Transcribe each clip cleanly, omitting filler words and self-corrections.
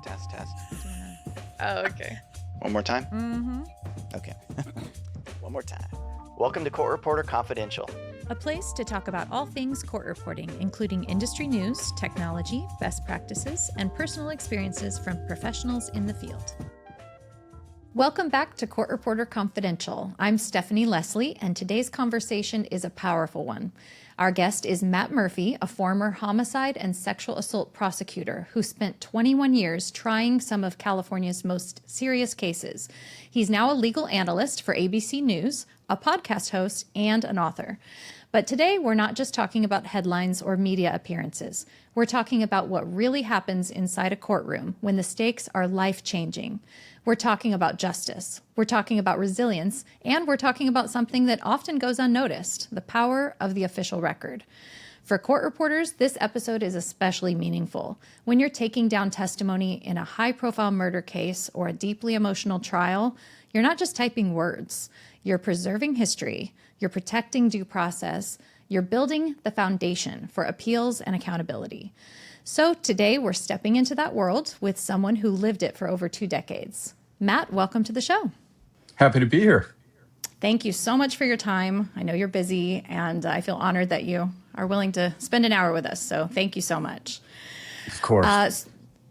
Test, test. Oh, okay. One more time? Mm-hmm. Okay. One more time. Welcome to Court Reporter Confidential. A place to talk about all things court reporting, including industry news, technology, best practices, and personal experiences from professionals in the field. Welcome back to Court Reporter Confidential. I'm Stephanie Leslie, and today's conversation is a powerful one. Our guest is Matt Murphy, a former homicide and sexual assault prosecutor who spent 21 years trying some of California's most serious cases. He's now a legal analyst for ABC News, a podcast host, and an author. But today, we're not just talking about headlines or media appearances. We're talking about what really happens inside a courtroom when the stakes are life-changing. We're talking about justice. We're talking about resilience. And we're talking about something that often goes unnoticed, the power of the official record. For court reporters, this episode is especially meaningful. When you're taking down testimony in a high-profile murder case or a deeply emotional trial, you're not just typing words. You're preserving history. You're protecting due process. You're building the foundation for appeals and accountability. So today we're stepping into that world with someone who lived it for over 2 decades. Matt, welcome to the show. Happy to be here. Thank you so much for your time. I know you're busy, and I feel honored that you are willing to spend an hour with us. So thank you so much. Of course.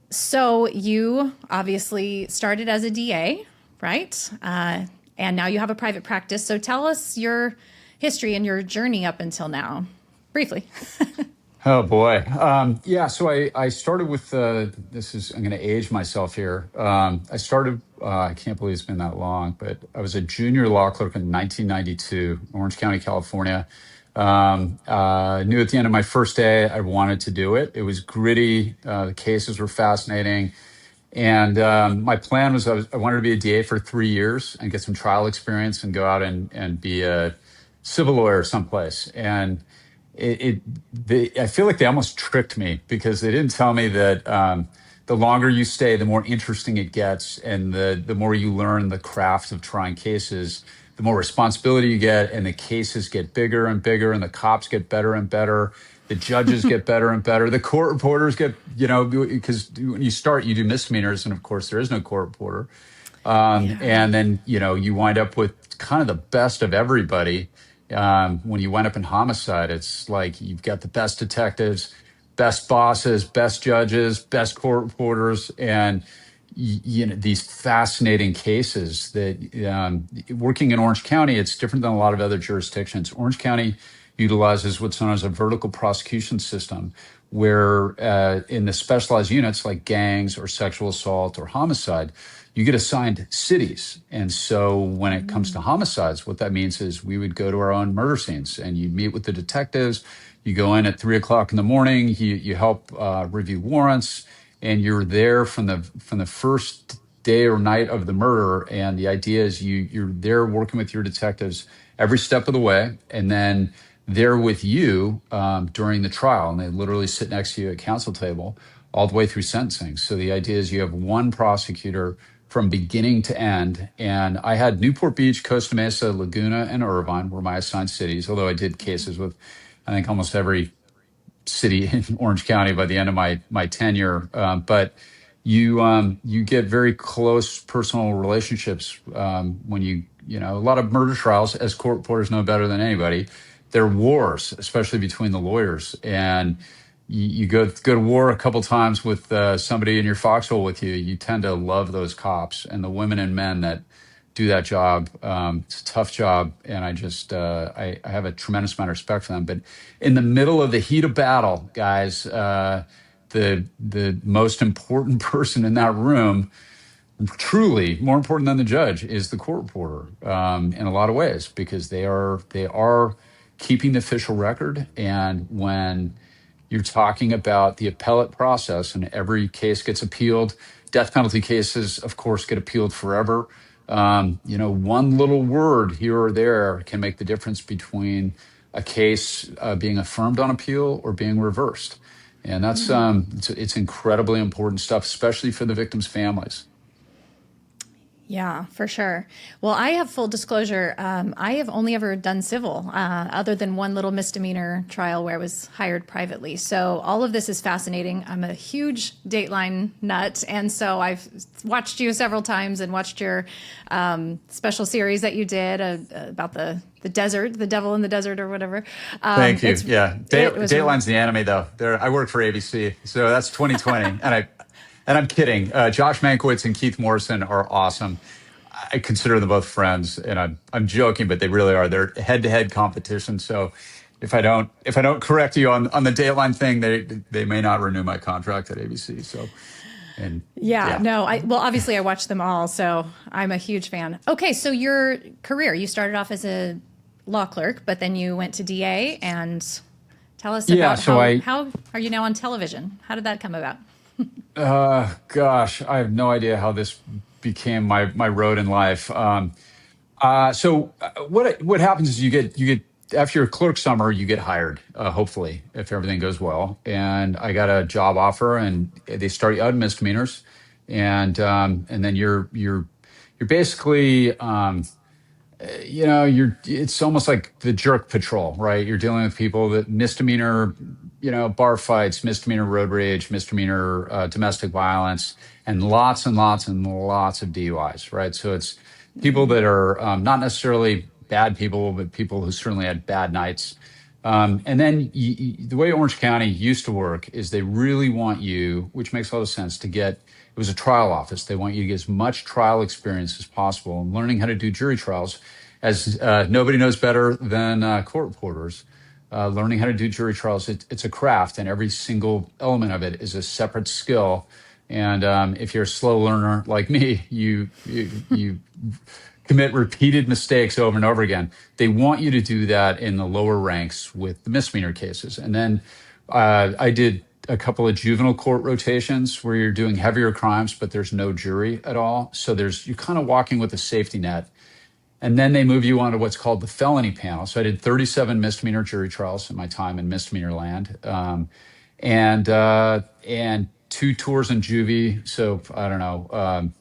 So you obviously started as a DA, right? And now you have a private practice. So tell us your history and your journey up until now, briefly. Oh, boy. So I started with, I'm going to age myself here. I started, I can't believe it's been that long, but I was a junior law clerk in 1992, Orange County, California. Knew at the end of my first day I wanted to do it. It was gritty. The cases were fascinating. And my plan was I wanted to be a DA for 3 years and get some trial experience and go out and be a civil lawyer someplace. And I feel like they almost tricked me because they didn't tell me that the longer you stay, the more interesting it gets, and the more you learn the craft of trying cases, the more responsibility you get, and the cases get bigger and bigger, and the cops get better and better. The judges get better and better. The court reporters get, because when you start, you do misdemeanors, and of course there is no court reporter. And then, you wind up with kind of the best of everybody. When you wind up in homicide, it's like you've got the best detectives, best bosses, best judges, best court reporters, and these fascinating cases that working in Orange County, it's different than a lot of other jurisdictions. Orange County utilizes what's known as a vertical prosecution system, where in the specialized units like gangs or sexual assault or homicide, you get assigned cities. And so when it comes to homicides, what that means is we would go to our own murder scenes and you meet with the detectives. You go in at 3 o'clock in the morning, you help review warrants, and you're there from the first day or night of the murder. And the idea is you're there working with your detectives every step of the way, and then they're with you during the trial, and they literally sit next to you at counsel table all the way through sentencing. So the idea is you have one prosecutor from beginning to end. And I had Newport Beach, Costa Mesa, Laguna, and Irvine were my assigned cities, although I did cases with, I think, almost every city in Orange County by the end of my tenure. But you get very close personal relationships when a lot of murder trials, as court reporters know better than anybody, they're wars, especially between the lawyers. And you go to war a couple times with somebody in your foxhole with you, you tend to love those cops and the women and men that do that job. It's a tough job, and I have a tremendous amount of respect for them. But in the middle of the heat of battle, guys, the most important person in that room, truly more important than the judge, is the court reporter in a lot of ways, because they are keeping the official record. And when you're talking about the appellate process, and every case gets appealed. Death penalty cases, of course, get appealed forever. One little word here or there can make the difference between a case being affirmed on appeal or being reversed. And that's it's incredibly important stuff, especially for the victims' families. Yeah, for sure. Well, I have full disclosure. I have only ever done civil, other than one little misdemeanor trial where I was hired privately. So all of this is fascinating. I'm a huge Dateline nut, and so I've watched you several times and watched your special series that you did about the desert, the devil in the desert, or whatever. Thank you. It's Yeah, it was Dateline's the enemy, though. I work for ABC, so that's 2020, and I'm kidding. Josh Mankiewicz and Keith Morrison are awesome. I consider them both friends, and I'm joking, but they really are. They're head-to-head competition. So if I don't correct you on the Dateline thing, they may not renew my contract at ABC. So and Yeah, yeah. no, well, obviously I watched them all, so I'm a huge fan. Okay, so your career, you started off as a law clerk, but then you went to DA, and tell us Yeah, about so how are you now on television? How did that come about? gosh, I have no idea how this became my road in life. What happens is you get after your clerk summer, you get hired, hopefully, if everything goes well. And I got a job offer, and they start you out in misdemeanors, and then you're basically it's almost like the jerk patrol, right? You're dealing with people that misdemeanor, bar fights, misdemeanor road rage, misdemeanor domestic violence, and lots and lots of DUIs, right? So it's people that are not necessarily bad people, but people who certainly had bad nights. And then the way Orange County used to work is they really want you, which makes a lot of sense, to get, it was a trial office. They want you to get as much trial experience as possible and learning how to do jury trials, as nobody knows better than court reporters. Learning how to do jury trials, it's a craft, and every single element of it is a separate skill. And if you're a slow learner like me, you commit repeated mistakes over and over again. They want you to do that in the lower ranks with the misdemeanor cases. And then I did a couple of juvenile court rotations where you're doing heavier crimes, but there's no jury at all. So you're kind of walking with a safety net. And then they move you on to what's called the felony panel. So I did 37 misdemeanor jury trials in my time in misdemeanor land, and two tours in juvie. So I don't know,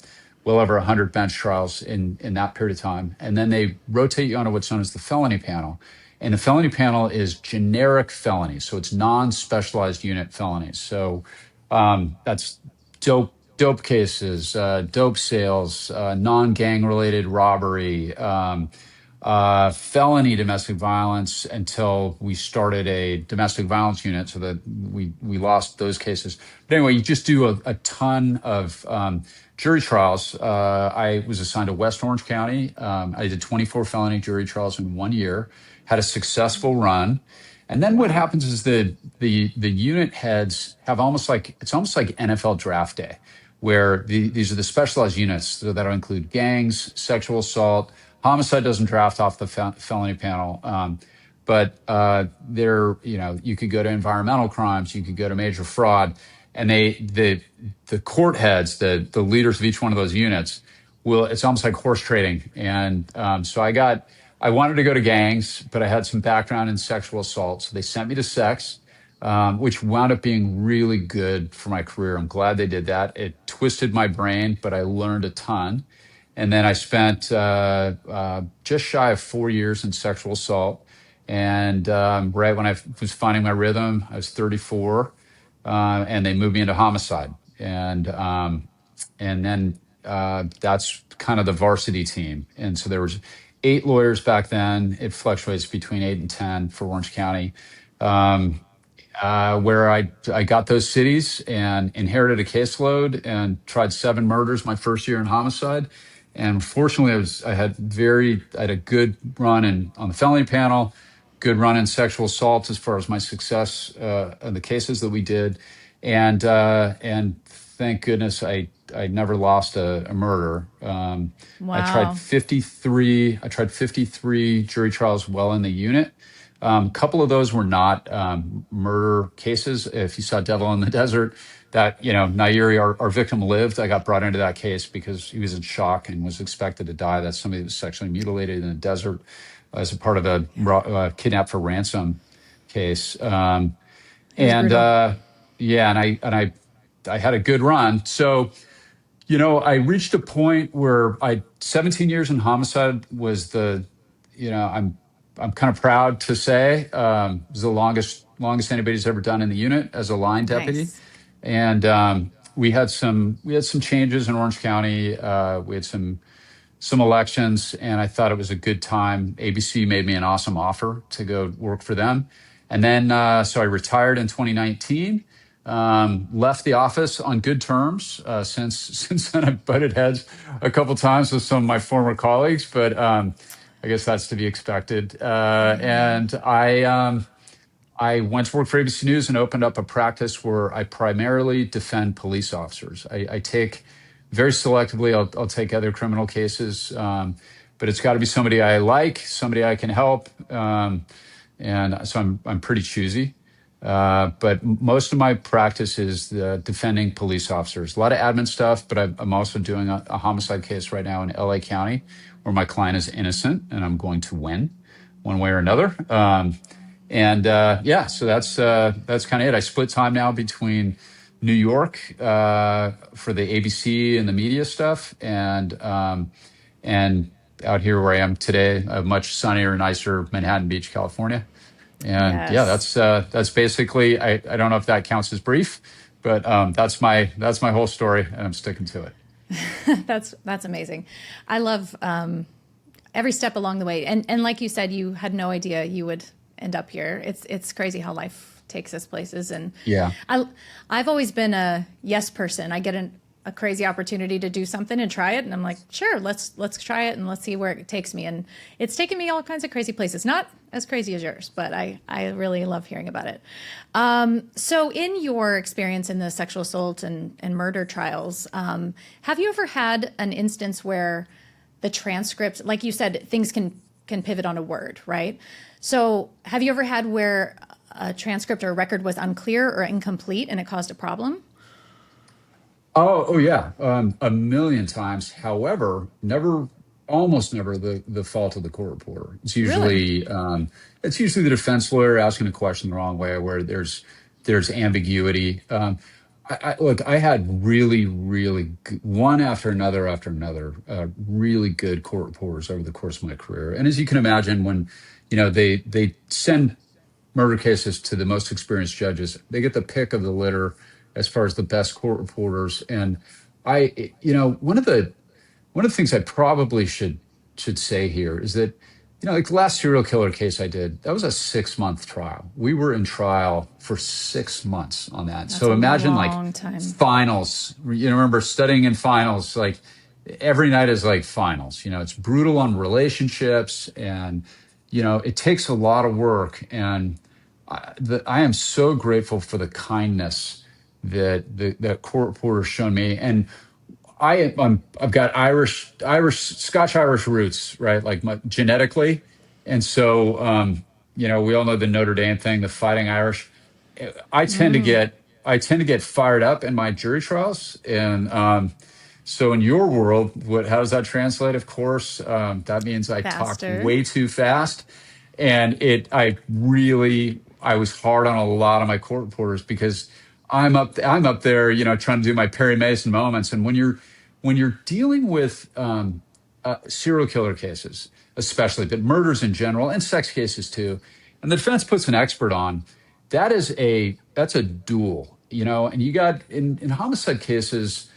well over 100 bench trials in that period of time. And then they rotate you onto what's known as the felony panel. And the felony panel is generic felonies. So it's non-specialized unit felonies. So that's dope cases, dope sales, non-gang related robbery, felony domestic violence, until we started a domestic violence unit, so that we lost those cases. But anyway, you just do a ton of jury trials. I was assigned to West Orange County. I did 24 felony jury trials in 1 year, had a successful run. And then what happens is the unit heads have almost like NFL draft day, where these are the specialized units. So that'll include gangs, sexual assault. Homicide doesn't draft off the felony panel, but you could go to environmental crimes, you could go to major fraud, and the court heads, the leaders of each one of those units, it's almost like horse trading. And so I wanted to go to gangs, but I had some background in sexual assault, so they sent me to sex. Which wound up being really good for my career. I'm glad they did that. It twisted my brain, but I learned a ton. And then I spent just shy of 4 years in sexual assault. And right when I was finding my rhythm, I was 34, and they moved me into homicide. And then that's kind of the varsity team. And so there was 8 lawyers back then. It fluctuates between 8 and 10 for Orange County. Where I got those cities and inherited a caseload and tried 7 murders my first year in homicide. And fortunately, I had a good run on the felony panel, good run in sexual assault as far as my success in the cases that we did, and thank goodness I never lost a murder. I tried Wow. 53. I tried 53 jury trials while in the unit. A couple of those were not murder cases. If you saw Devil in the Desert, that, Nairi, our victim, lived. I got brought into that case because he was in shock and was expected to die. That's somebody that was sexually mutilated in the desert as a part of a kidnap for ransom case. It was And brutal. yeah, and I had a good run. So I reached a point where 17 years in homicide was I'm kind of proud to say, was the longest anybody's ever done in the unit as a line deputy. Nice. And we had some changes in Orange County. We had some elections, and I thought it was a good time. ABC made me an awesome offer to go work for them. And then, so I retired in 2019, left the office on good terms. Since then, I've butted heads a couple times with some of my former colleagues, but I guess that's to be expected. I went to work for ABC News and opened up a practice where I primarily defend police officers. I take very selectively, I'll take other criminal cases, but it's got to be somebody I like, somebody I can help. And so I'm pretty choosy. But most of my practice is defending police officers. A lot of admin stuff, but I'm also doing a homicide case right now in LA County where my client is innocent and I'm going to win one way or another. So that's kind of it. I split time now between New York for the ABC and the media stuff, and out here where I am today, a much sunnier, nicer Manhattan Beach, California. And yeah, Yes. that's basically. I don't know if that counts as brief, but that's my whole story, and I'm sticking to it. That's amazing. I love every step along the way. And like you said, you had no idea you would end up here. It's crazy how life takes us places. And Yeah. I've always been a yes person. I get a crazy opportunity to do something and try it, and I'm like, sure, let's try it and let's see where it takes me. And it's taken me all kinds of crazy places. Not as crazy as yours, but I really love hearing about it. So in your experience in the sexual assault and murder trials, have you ever had an instance where the transcript, like you said, things can pivot on a word, right? So have you ever had where a transcript or a record was unclear or incomplete and it caused a problem? Oh yeah, a million times. However, almost never the fault of the court reporter. Really? It's usually the defense lawyer asking a question the wrong way, where there's ambiguity. Look, I had really good, one after another, really good court reporters over the course of my career. And as you can imagine, when they send murder cases to the most experienced judges, they get the pick of the litter as far as the best court reporters. And one of the things I probably should say here is that, like the last serial killer case I did, that was a 6-month trial. We were in trial for 6 months on that. That's So a imagine like long time. finals. Remember studying in finals, like every night is like finals. It's brutal on relationships, and it takes a lot of work. And I am so grateful for the kindness that court reporters shown me. And I've got Scotch Irish roots, right? Like genetically. And so, we all know the Notre Dame thing, the Fighting Irish. I tend to get fired up in my jury trials. And, so in your world, how does that translate? Of course, that means I talk Faster. way too fast. And I was hard on a lot of my court reporters because I'm up there, trying to do my Perry Mason moments. And when you're dealing with serial killer cases, especially, but murders in general and sex cases too, and the defense puts an expert on, that's a duel, and you got in homicide cases,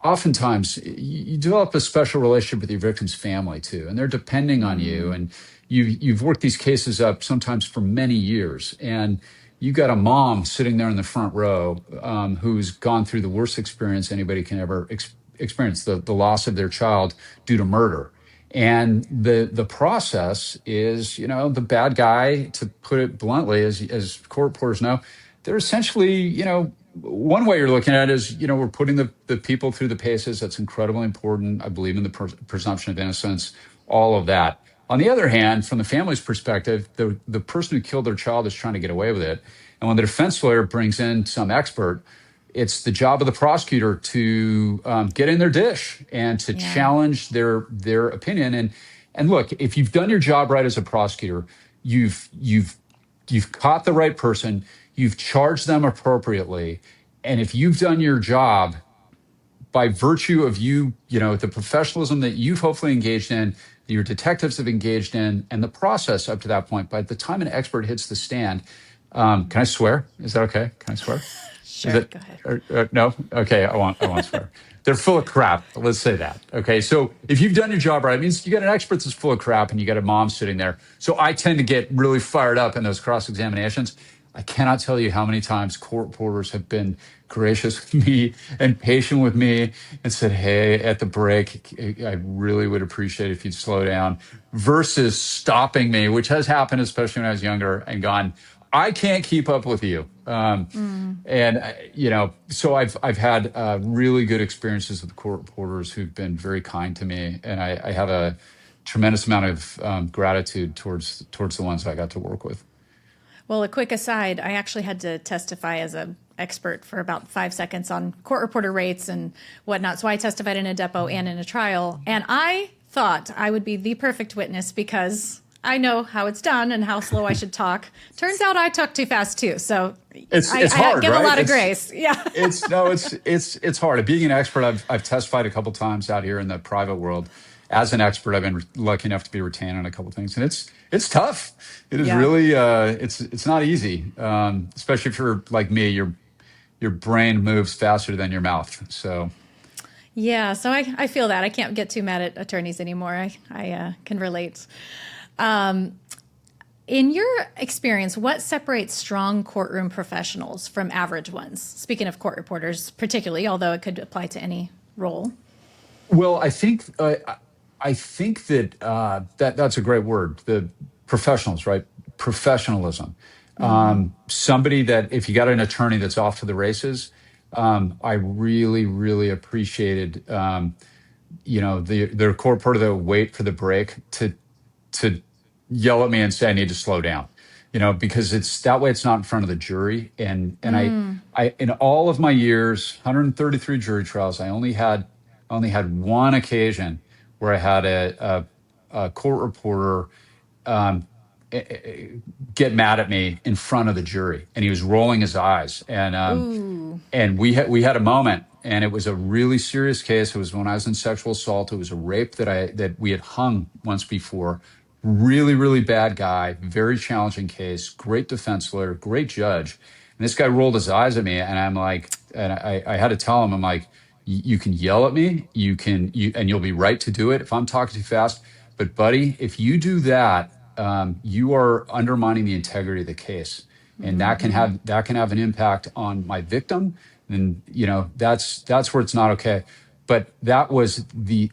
oftentimes you develop a special relationship with your victim's family too, and they're depending on you, and you've worked these cases up sometimes for many years, and you got a mom sitting there in the front row, who's gone through the worst experience anybody can ever experience, the loss of their child due to murder. And the process is, the bad guy, to put it bluntly, as court reporters know, they're essentially, one way you're looking at it is, we're putting the people through the paces. That's incredibly important. I believe in the presumption of innocence, all of that. On the other hand, from the family's perspective, the person who killed their child is trying to get away with it. And when the defense lawyer brings in some expert, it's the job of the prosecutor to get in their dish and to Yeah. challenge their opinion. And look, if you've done your job right as a prosecutor, you've caught the right person, you've charged them appropriately, and if you've done your job, by virtue of the professionalism that you've hopefully engaged in, that your detectives have engaged in, and the process up to that point, by the time an expert hits the stand, can I swear? Is that okay? Can I swear? Is Sure, it go ahead. no? Okay, I won't swear. They're full of crap. Let's say that. Okay, so if you've done your job right, it means you got an expert that's full of crap, and you got a mom sitting there. So I tend to get really fired up in those cross examinations. I cannot tell you how many times court reporters have been gracious with me and patient with me and said, "Hey, at the break, I really would appreciate it if you'd slow down," versus stopping me, which has happened, especially when I was younger, and gone, "I can't keep up with you." And so I've had really good experiences with court reporters who've been very kind to me, and I have a tremendous amount of gratitude towards the ones I got to work with. Well, a quick aside, I actually had to testify as an expert for about 5 seconds on court reporter rates and whatnot. So I testified in a depo and in a trial. And I thought I would be the perfect witness because I know how it's done and how slow I should talk. Turns out I talk too fast too. So it's I hard, give right? a lot of grace. Yeah. It's hard. Being an expert, I've testified a couple times out here in the private world. As an expert, I've been lucky enough to be retained on a couple things, and it's tough. It is Yeah. really it's not easy, especially if you're like me. Your brain moves faster than your mouth. So Yeah. So I feel that. I can't get too mad at attorneys anymore. I can relate. In your experience, what separates strong courtroom professionals from average ones? Speaking of court reporters, particularly, although it could apply to any role. well, I think that that's a great word. The professionals, right? Professionalism. Somebody that if you got an attorney that's off to the races, I really, really appreciated, their court reporter that would wait for the break to yell at me and say I need to slow down, because it's that way. It's not in front of the jury. And I in all of my years, 133 jury trials, I only had one occasion where I had a court reporter get mad at me in front of the jury, and he was rolling his eyes, Ooh. and we had a moment, and it was a really serious case. It was when I was in sexual assault. It was a rape that we had hung once before. Really, really bad guy, very challenging case, great defense lawyer, great judge. And this guy rolled his eyes at me, and I'm like, and I had to tell him, I'm like, you can yell at me, and you'll be right to do it if I'm talking too fast. But buddy, if you do that, you are undermining the integrity of the case, and that can have an impact on my victim. And that's where it's not okay. But that was the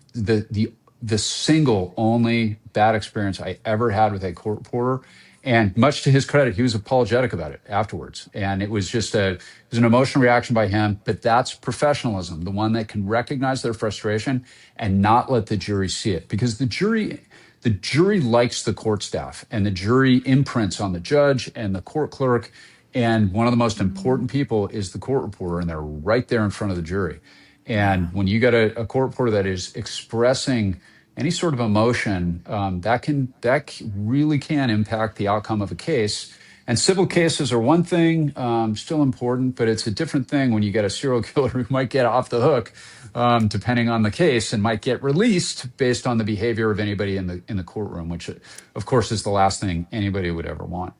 single only bad experience I ever had with a court reporter. And much to his credit, he was apologetic about it afterwards. And it was it was an emotional reaction by him, but that's professionalism, the one that can recognize their frustration and not let the jury see it. Because the jury likes the court staff, and the jury imprints on the judge and the court clerk. And one of the most important people is the court reporter, and they're right there in front of the jury. And when you got a court reporter that is expressing any sort of emotion, really can impact the outcome of a case. And civil cases are one thing, still important, but it's a different thing when you get a serial killer who might get off the hook, depending on the case, and might get released based on the behavior of anybody in the courtroom, which, of course, is the last thing anybody would ever want.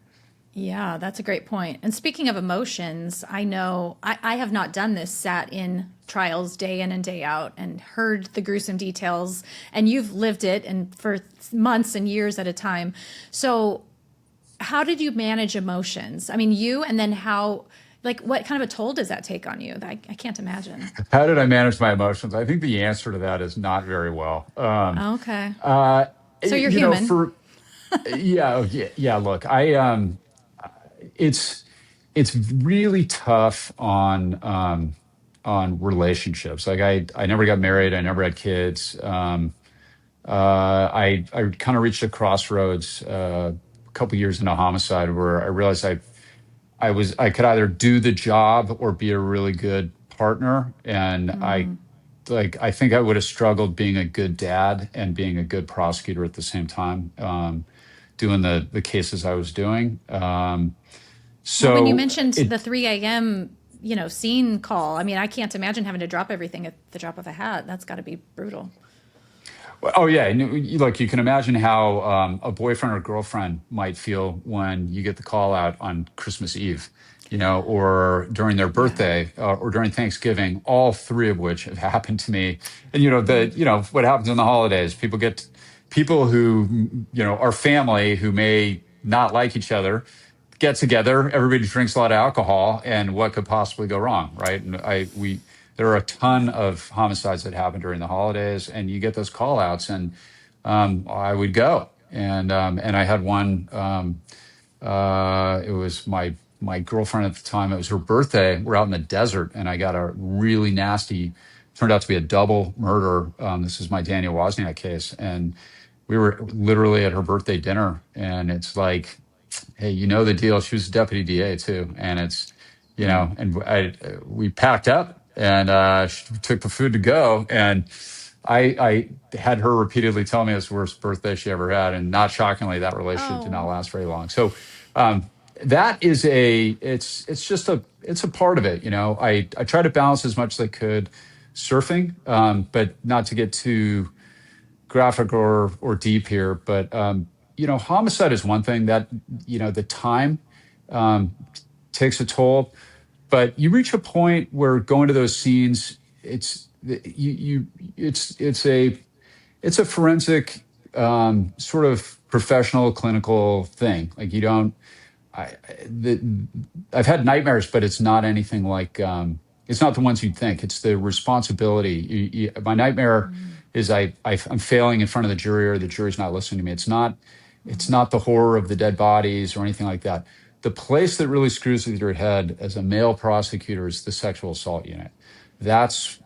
Yeah, that's a great point. And speaking of emotions, I know I have not done this, sat in trials day in and day out and heard the gruesome details, and you've lived it and for months and years at a time. So how did you manage emotions? I mean, and then what kind of a toll does that take on you? I can't imagine. How did I manage my emotions? I think the answer to that is not very well. Okay. So you're you know, human. for yeah. Look, it's really tough on relationships. Like I never got married. I never had kids. I kind of reached a crossroads a couple years into homicide where I realized I could either do the job or be a really good partner, and I think I would have struggled being a good dad and being a good prosecutor at the same time, doing the cases I was doing. Well, when you So mentioned it the 3 a.m. scene call. I mean, I can't imagine having to drop everything at the drop of a hat. That's got to be brutal. Oh yeah, like you can imagine how a boyfriend or girlfriend might feel when you get the call out on Christmas Eve, or during their Yeah. birthday or during Thanksgiving. All three of which have happened to me. And what happens in the holidays? People who are family who may not like each other get together. Everybody drinks a lot of alcohol, and what could possibly go wrong, right? And there are a ton of homicides that happen during the holidays, and you get those call outs, and I would go. And I had one, it was my girlfriend at the time. It was her birthday. We're out in the desert, and I got a really nasty, turned out to be a double murder. This is my Daniel Wozniak case. And we were literally at her birthday dinner, and it's like, hey, the deal. She was a deputy DA too, and we packed up, and she took the food to go, and I had her repeatedly tell me it was the worst birthday she ever had, and not shockingly, that relationship did not last very long. So that is it's a part of it. I try to balance as much as I could surfing, but not to get too graphic or deep here, but homicide is one thing that the time um, takes a toll. But you reach a point where going to those scenes, it's a forensic sort of professional clinical thing. Like you don't. I, the, I've had nightmares, but it's not anything like it's not the ones you'd think. It's the responsibility. My nightmare is I'm failing in front of the jury, or the jury's not listening to me. It's not the horror of the dead bodies or anything like that. The place that really screws with your head as a male prosecutor is the sexual assault unit. That's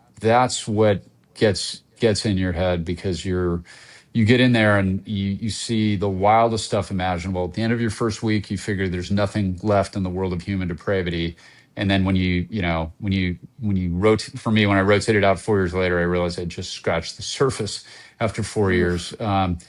what gets in your head, because you get in there and you see the wildest stuff imaginable. At the end of your first week, you figure there's nothing left in the world of human depravity. And then when you rotate, for me, when I rotated out 4 years later, I realized I just scratched the surface after 4 years. And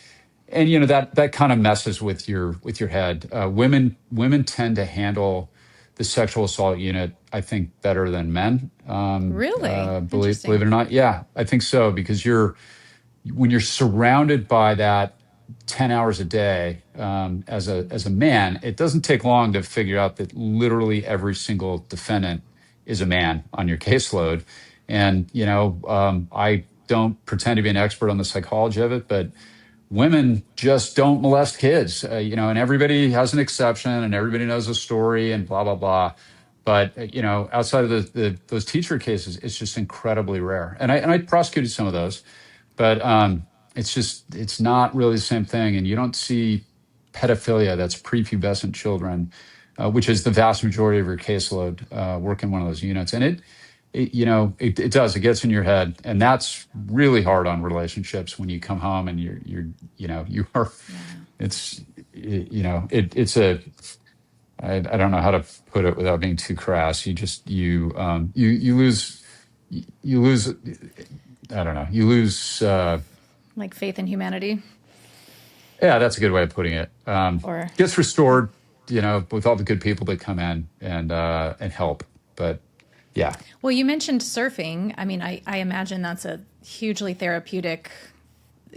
that kind of messes with your head. Women tend to handle the sexual assault unit, I think, better than men. Really? Believe it or not, yeah, I think so, because when you're surrounded by that 10 hours a day, as a man, it doesn't take long to figure out that literally every single defendant is a man on your caseload. And I don't pretend to be an expert on the psychology of it, but women just don't molest kids, and everybody has an exception, and everybody knows a story, and blah blah blah. But outside of those teacher cases, it's just incredibly rare. And I prosecuted some of those, but it's not really the same thing. And you don't see pedophilia, that's prepubescent children, which is the vast majority of your caseload, work in one of those units. And it does, it gets in your head. And that's really hard on relationships when you come home and you are, it's a, I don't know how to put it without being too crass. You lose, I don't know, you lose, Like faith in humanity? yeah, that's a good way of putting it. Or Gets restored, with all the good people that come in and help. But yeah. Well, you mentioned surfing. I mean, I imagine that's a hugely therapeutic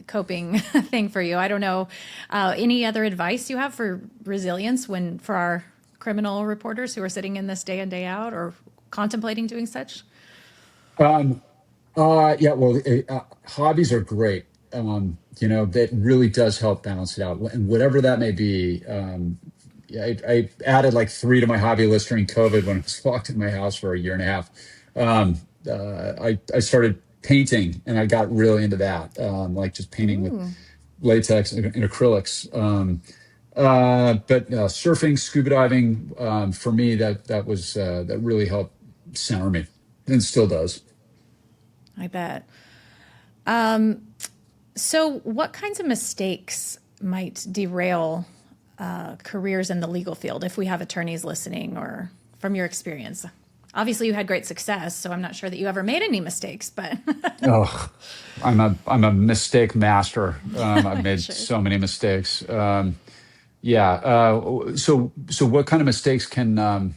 coping thing for you. I don't know. Any other advice you have for resilience for our criminal reporters who are sitting in this day in, day out, or contemplating doing such? Um, yeah, well, hobbies are great. That really does help balance it out. And whatever that may be, yeah, I added like 3 to my hobby list during COVID when I was locked in my house for a year and a half. I started painting, and I got really into that, like just painting with latex and acrylics. But surfing, scuba diving, for me, that really helped center me, and still does. I bet. So what kinds of mistakes might derail careers in the legal field, if we have attorneys listening, or from your experience? Obviously, you had great success, so I'm not sure that you ever made any mistakes, but Oh, I'm a mistake master. I've made sure. so many mistakes. Yeah. So what kind of mistakes can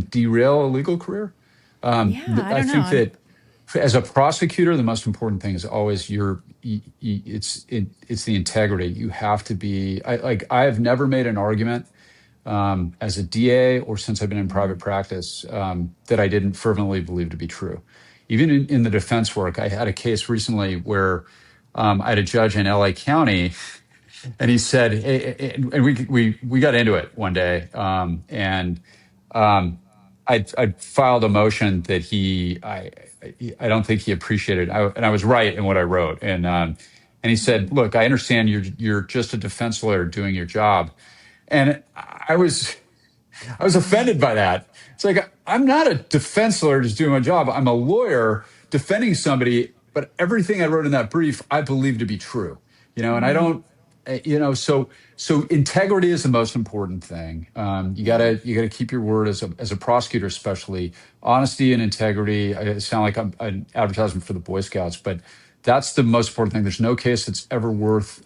derail a legal career? Yeah, I I don't know. think that as a prosecutor, the most important thing is always it's the integrity. You have to be. I have never made an argument as a DA or since I've been in private practice that I didn't fervently believe to be true. Even in the defense work, I had a case recently where I had a judge in LA County, and he said, and we got into it one day, and I filed a motion that I don't think he appreciated, and I was right in what I wrote, and he said, "Look, I understand you're just a defense lawyer doing your job," and I was offended by that. It's like, I'm not a defense lawyer just doing my job. I'm a lawyer defending somebody, but everything I wrote in that brief, I believe to be true, and I don't, so integrity is the most important thing. You gotta keep your word as a prosecutor, especially honesty and integrity. I sound like I'm an advertisement for the Boy Scouts, but that's the most important thing. There's no case that's ever worth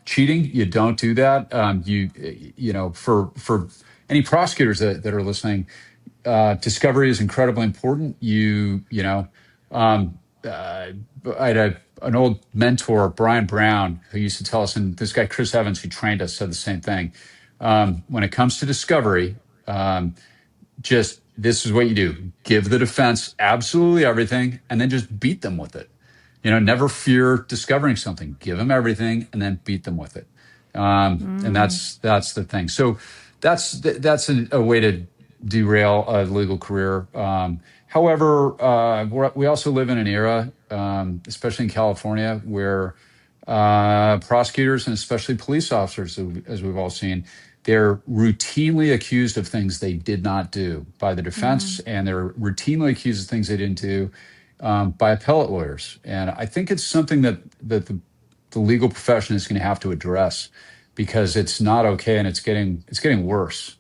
cheating. You don't do that. For any prosecutors that are listening, discovery is incredibly important. I had an old mentor, Brian Brown, who used to tell us, and this guy Chris Evans, who trained us, said the same thing. When it comes to discovery, just this is what you do: give the defense absolutely everything, and then just beat them with it. Never fear discovering something. Give them everything, and then beat them with it. And that's the thing. So that's a way to derail a legal career. However, we also live in an era, especially in California, where prosecutors and especially police officers, as we've all seen, they're routinely accused of things they did not do by the defense, and they're routinely accused of things they didn't do by appellate lawyers. And I think it's something that the legal profession is going to have to address, because it's not okay, and it's getting worse.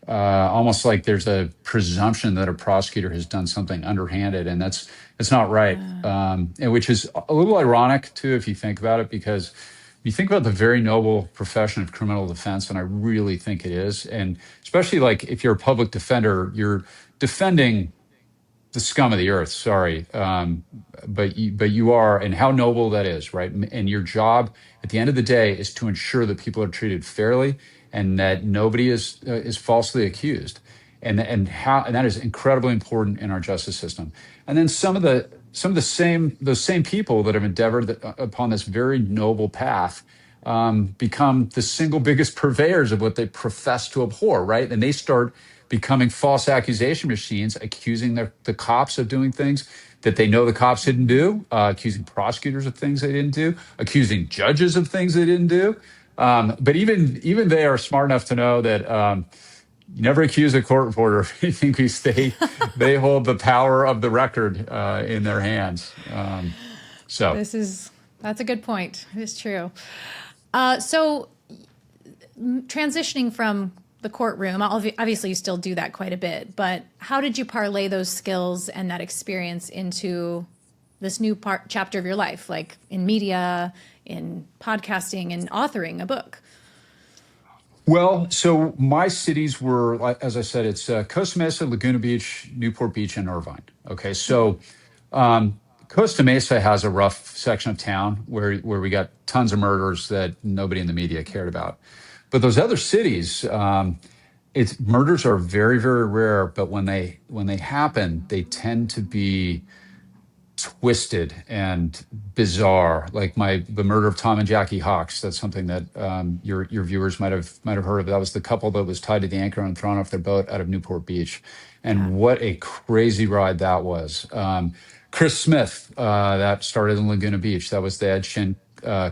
Almost like there's a presumption that a prosecutor has done something underhanded, and that's not right. And which is a little ironic too, if you think about it, because you think about the very noble profession of criminal defense, and I really think it is. And especially like if you're a public defender, you're defending the scum of the earth. Sorry, but you are, and how noble that is, right? And your job at the end of the day is to ensure that people are treated fairly and that nobody is falsely accused, and that is incredibly important in our justice system. And then some of those same people that have endeavored upon this very noble path become the single biggest purveyors of what they profess to abhor, right? And they start becoming false accusation machines, accusing the cops of doing things that they know the cops didn't do, accusing prosecutors of things they didn't do, accusing judges of things they didn't do. But even they are smart enough to know that you never accuse a court reporter of anything, because they hold the power of the record in their hands. That's a good point. It's true. So transitioning from the courtroom, obviously you still do that quite a bit, but how did you parlay those skills and that experience into this new chapter of your life, like in media, in podcasting, and authoring a book? Well, so my cities were, as I said, it's Costa Mesa, Laguna Beach, Newport Beach, and Irvine. Okay, so Costa Mesa has a rough section of town where we got tons of murders that nobody in the media cared about. But those other cities, murders are very, very rare. But when they happen, they tend to be twisted and bizarre. Like the murder of Tom and Jackie Hawks. That's something that your viewers might have heard of. That was the couple that was tied to the anchor and thrown off their boat out of Newport Beach, and what a crazy ride that was. Chris Smith, that started in Laguna Beach. That was the Ed Shin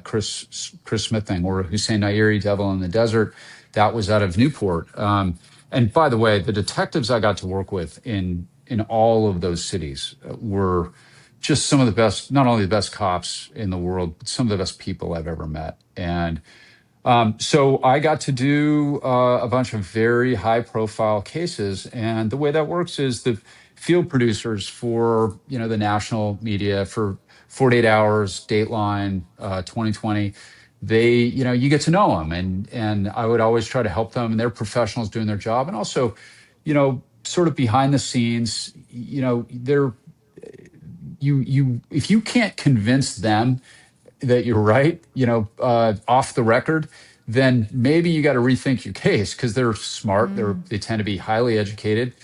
Chris Smith thing, or Hussein Nairi, Devil in the Desert. That was out of Newport. And by the way, the detectives I got to work with in all of those cities were just some of the best, not only the best cops in the world, but some of the best people I've ever met. And so I got to do a bunch of very high-profile cases, and the way that works is the field producers for the national media, for 48 Hours, Dateline, 2020, you get to know them, and I would always try to help them, and they're professionals doing their job, and also, sort of behind the scenes, they're if you can't convince them that you're right, off the record, then maybe you got to rethink your case because they're smart. They tend to be highly educated.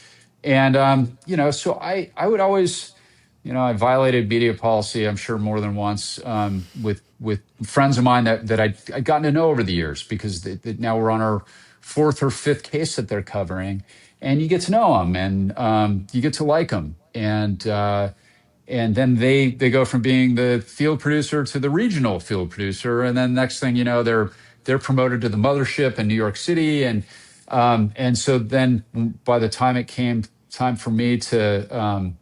And, so I would always, I violated media policy, I'm sure more than once, with friends of mine that I'd gotten to know over the years because now we're on our fourth or fifth case that they're covering, and you get to know them and you get to like them. And then they go from being the field producer to the regional field producer, and then next thing you know, they're promoted to the mothership in New York City, and so then by the time it came time for me to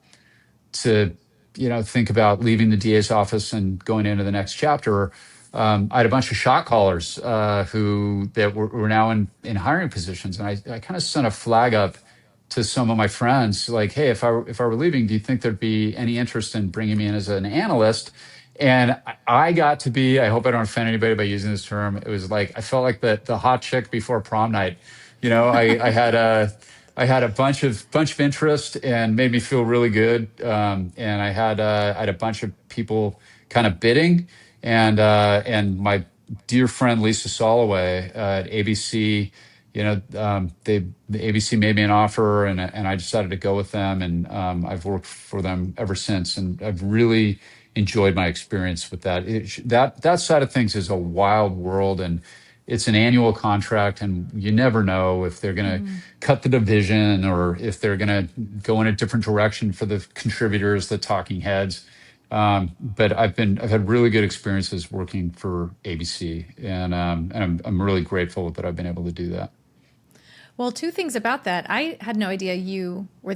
think about leaving the DA's office and going into the next chapter, I had a bunch of shot callers who that were now in hiring positions, and I kind of sent a flag up to some of my friends, like, hey, if I were leaving, do you think there'd be any interest in bringing me in as an analyst? And I got to be, I hope I don't offend anybody by using this term. It was like, I felt like the hot chick before prom night. I had a bunch of interest and made me feel really good. And I had a bunch of people kind of bidding, and my dear friend Lisa Soloway at ABC, the ABC made me an offer, and I decided to go with them, and I've worked for them ever since, and I've really enjoyed my experience with that. That side of things is a wild world, and it's an annual contract, and you never know if they're going to cut the division or if they're going to go in a different direction for the contributors, the talking heads. But I've had really good experiences working for ABC, and I'm really grateful that I've been able to do that. Well, two things about that. I had no idea you were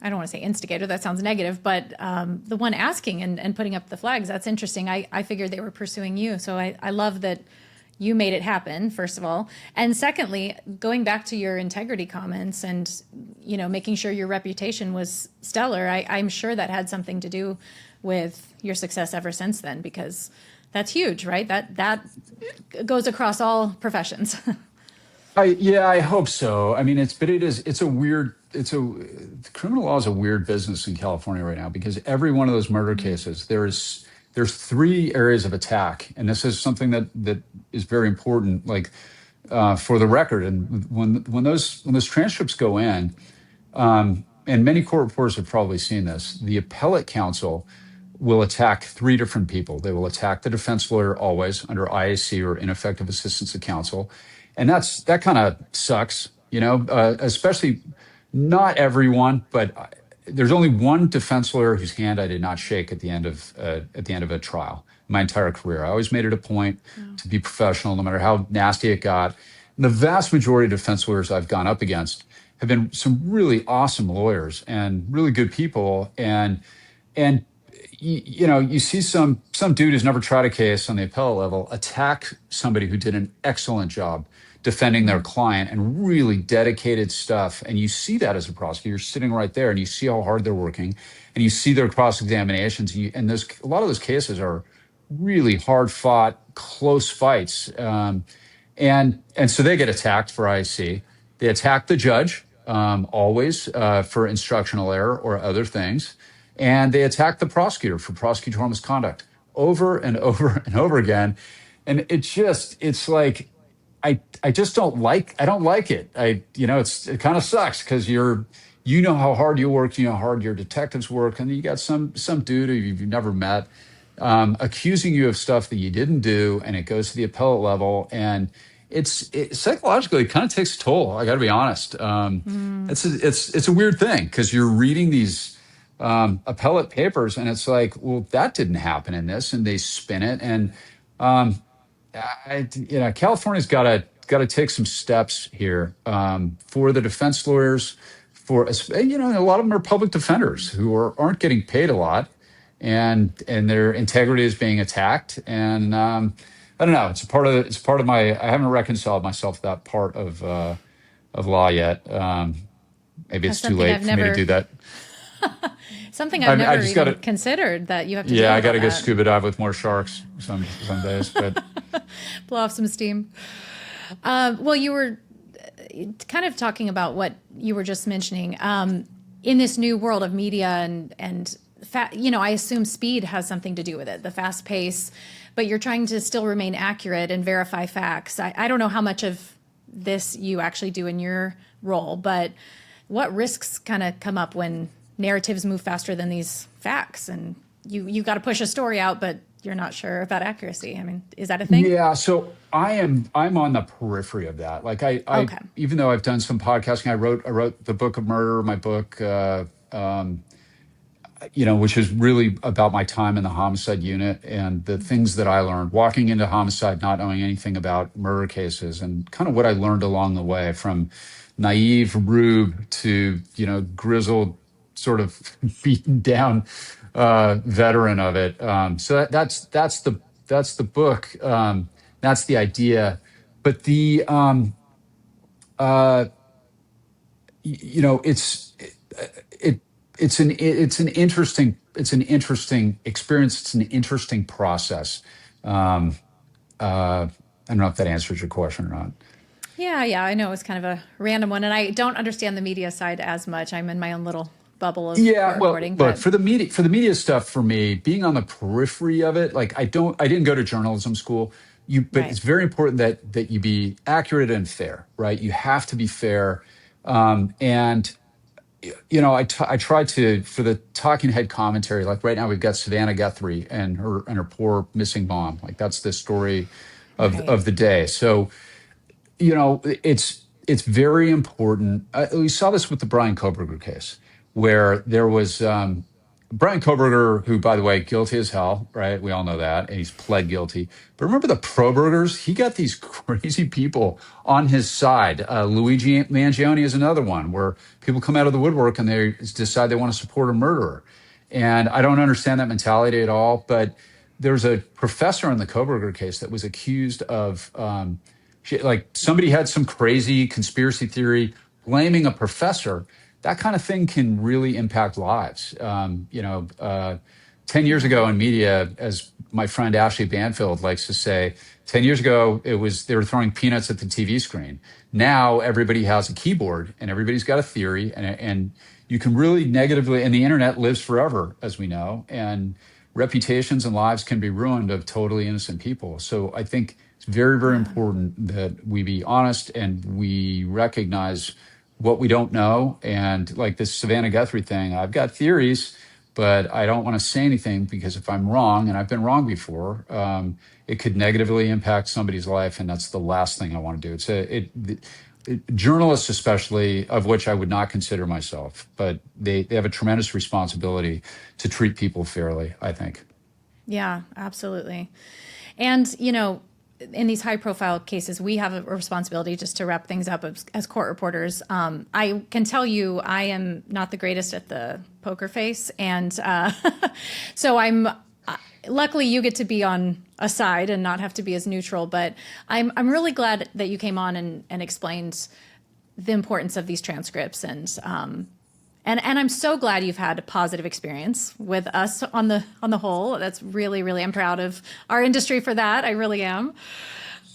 I don't want to say instigator, that sounds negative, but the one asking and putting up the flags. That's interesting. I figured they were pursuing you. So I love that you made it happen, first of all. And secondly, going back to your integrity comments and, making sure your reputation was stellar, I'm sure that had something to do with your success ever since then, because that's huge, right? That goes across all professions. I hope so. I mean, criminal law is a weird business in California right now, because every one of those murder cases, there's three areas of attack. And this is something that is very important, like, for the record. And when those transcripts go in, and many court reporters have probably seen this, the appellate counsel will attack three different people. They will attack the defense lawyer, always under IAC or ineffective assistance of counsel. And that kind of sucks, especially not everyone, but there's only one defense lawyer whose hand I did not shake at the end of a trial my entire career. I always made it a point to be professional, no matter how nasty it got. And the vast majority of defense lawyers I've gone up against have been some really awesome lawyers and really good people. And you see some dude who's never tried a case on the appellate level attack somebody who did an excellent job defending their client and really dedicated stuff. And you see that as a prosecutor. You're sitting right there and you see how hard they're working, and you see their cross-examinations. And a lot of those cases are really hard-fought, close fights. And so they get attacked for IAC. They attack the judge, always, for instructional error or other things. And they attack the prosecutor for prosecutorial misconduct over and over and over again. And it's like, I just don't like it. It kind of sucks, because how hard you work, how hard your detectives work. And you got some dude who you've never met, accusing you of stuff that you didn't do. And it goes to the appellate level, and it psychologically kind of takes a toll. I got to be honest. It's a weird thing, because you're reading these appellate papers, and it's like, well, that didn't happen in this, and they spin it. And California's got to take some steps here, for the defense lawyers. A lot of them are public defenders who aren't getting paid a lot, and their integrity is being attacked. And I don't know. It's part of my. I haven't reconciled myself to that part of law yet. Maybe it's too late for me to do that. Something I've never even considered, that you have to. Yeah, I got to go scuba dive with more sharks some days, but blow off some steam. Well, you were kind of talking about what you were just mentioning, in this new world of media and I assume speed has something to do with it, the fast pace, but you're trying to still remain accurate and verify facts. I don't know how much of this you actually do in your role, but what risks kind of come up when narratives move faster than these facts, and you got to push a story out, but you're not sure about accuracy? I mean, is that a thing? Yeah, so I'm on the periphery of that. Like I Okay. even though I've done some podcasting, I wrote the Book of Murder, my book, which is really about my time in the homicide unit and the things that I learned walking into homicide, not knowing anything about murder cases, and kind of what I learned along the way, from naive rube to grizzled, sort of beaten down veteran of it. So that's the book. That's the idea. But uh, it it's an interesting experience. It's an interesting process. Um, I don't know if that answers your question or not. Yeah, I know it's kind of a random one, and I don't understand the media side as much. I'm in my own little bubble of Yeah, court well, reporting, look, but for the media stuff, for me, being on the periphery of it, like I didn't go to journalism school. But right. it's very important that you be accurate and fair, right? You have to be fair, and I try to, for the talking head commentary. Like right now, we've got Savannah Guthrie and her poor missing mom. Like that's the story Right. of the day. So it's very important. We saw this with the Brian Koberger case, where there was Brian Koberger, who, by the way, guilty as hell, right? We all know that, and he's pled guilty. But remember the Probergers? He got these crazy people on his side. Luigi Mangione is another one, where people come out of the woodwork and they decide they want to support a murderer. And I don't understand that mentality at all. But there's a professor in the Koberger case that was accused of like somebody had some crazy conspiracy theory blaming a professor. That kind of thing can really impact lives. 10 years Yeah. ago in media, as my friend Ashley Banfield likes to say, 10 years ago, they were throwing peanuts at the TV screen. Now everybody has a keyboard and everybody's got a theory, and you can really negatively, and the internet lives forever, as we know, and reputations and lives can be ruined of totally innocent people. So I think it's very, very Yeah. important that we be honest and we recognize what we don't know. And like this Savannah Guthrie thing, I've got theories, but I don't want to say anything, because if I'm wrong, and I've been wrong before, it could negatively impact somebody's life, and that's the last thing I want to do. Journalists, especially, of which I would not consider myself, but they have a tremendous responsibility to treat people fairly, I think. Yeah, absolutely. And, in these high profile cases, we have a responsibility, just to wrap things up, as court reporters. I can tell you, I am not the greatest at the poker face. And so luckily you get to be on a side and not have to be as neutral. But I'm really glad that you came on and explained the importance of these transcripts. And I'm so glad you've had a positive experience with us on the whole. That's really, really, I'm proud of our industry for that. I really am.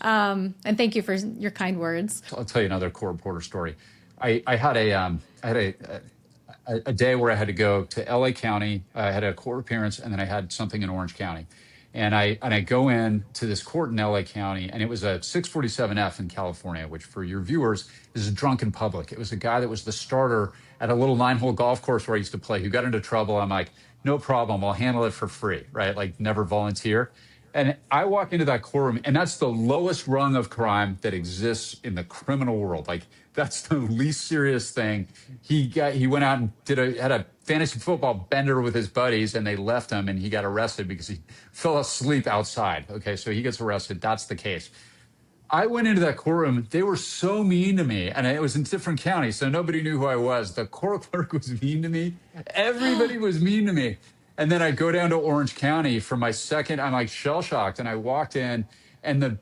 And thank you for your kind words. I'll tell you another court reporter story. I had a day where I had to go to LA County. I had a court appearance, and then I had something in Orange County. And I go in to this court in LA County, and it was a 647F in California, which for your viewers is a drunken public. It was a guy that was the starter at a little 9-hole golf course where I used to play, who got into trouble. I'm like, no problem, I'll handle it for free, right? Like, never volunteer. And I walk into that courtroom, and that's the lowest rung of crime that exists in the criminal world. Like, that's the least serious thing. He went out and had a fantasy football bender with his buddies, and they left him, and he got arrested because he fell asleep outside. Okay, so he gets arrested. That's the case. I went into that courtroom. They were so mean to me, and it was in different counties, so nobody knew who I was. The court clerk was mean to me. Everybody was mean to me. And then I go down to Orange County for my second. I'm like shell shocked, and I walked in, and I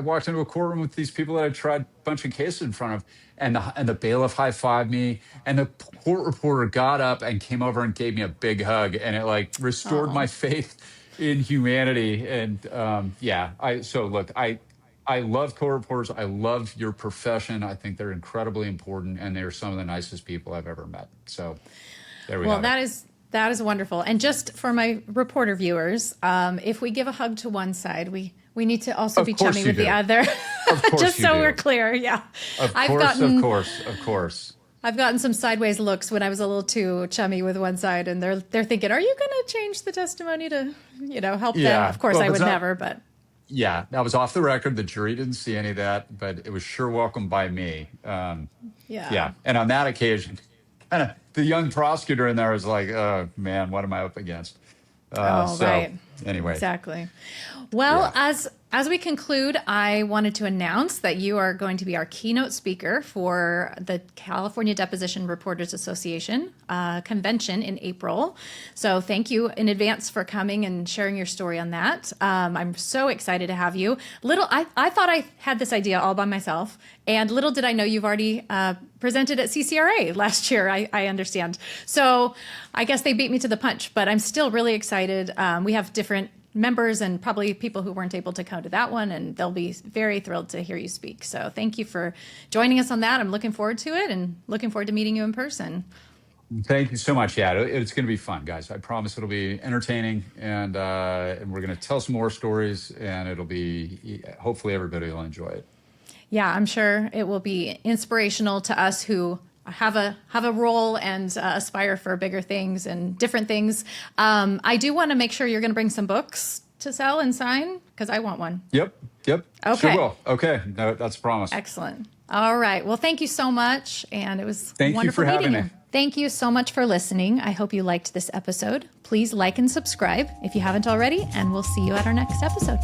walked into a courtroom with these people that I tried a bunch of cases in front of, and the bailiff high-fived me, and the court reporter got up and came over and gave me a big hug, and it like restored Oh, my faith in humanity. And so look, I love court reporters. I love your profession. I think they're incredibly important, and they're some of the nicest people I've ever met. So there we Well, have it. that is wonderful. And just for my reporter viewers, if we give a hug to one side, we need to also Of be course chummy you with the do. other. Of course Just you so do. we're clear. Yeah. Of I've course, gotten of course, of course. I've gotten some sideways looks when I was a little too chummy with one side, and they're thinking, "Are you going to change the testimony to, help them?" Yeah. Of course, Well, I but would it's not, never, but yeah, that was off the record. The jury didn't see any of that, but it was sure welcomed by me. yeah. Yeah. And on that occasion, kind of the young prosecutor in there was like, oh, man, what am I up against? Oh, So right. anyway, Exactly. Well, yeah. as we conclude, I wanted to announce that you are going to be our keynote speaker for the California Deposition Reporters Association convention in April. So thank you in advance for coming and sharing your story on that. I'm so excited to have you. I thought I had this idea all by myself, and little did I know you've already presented at CCRA last year, I understand. So I guess they beat me to the punch, but I'm still really excited. We have different members and probably people who weren't able to come to that one, and they'll be very thrilled to hear you speak. So thank you for joining us on that. I'm looking forward to it and looking forward to meeting you in person. Thank you so much. Yeah, it's going to be fun, guys. I promise it'll be entertaining, and we're going to tell some more stories, and it'll be, hopefully everybody will enjoy it. Yeah, I'm sure it will be inspirational to us who have a role and aspire for bigger things and different things. I do want to make sure you're going to bring some books to sell and sign, because I want one. Yep. Okay. Sure will. Okay. No, that's a promise. Excellent. All right. Well, thank you so much. And it was Thank you wonderful for meeting having you. me. Thank you so much for listening. I hope you liked this episode. Please like and subscribe if you haven't already, and we'll see you at our next episode.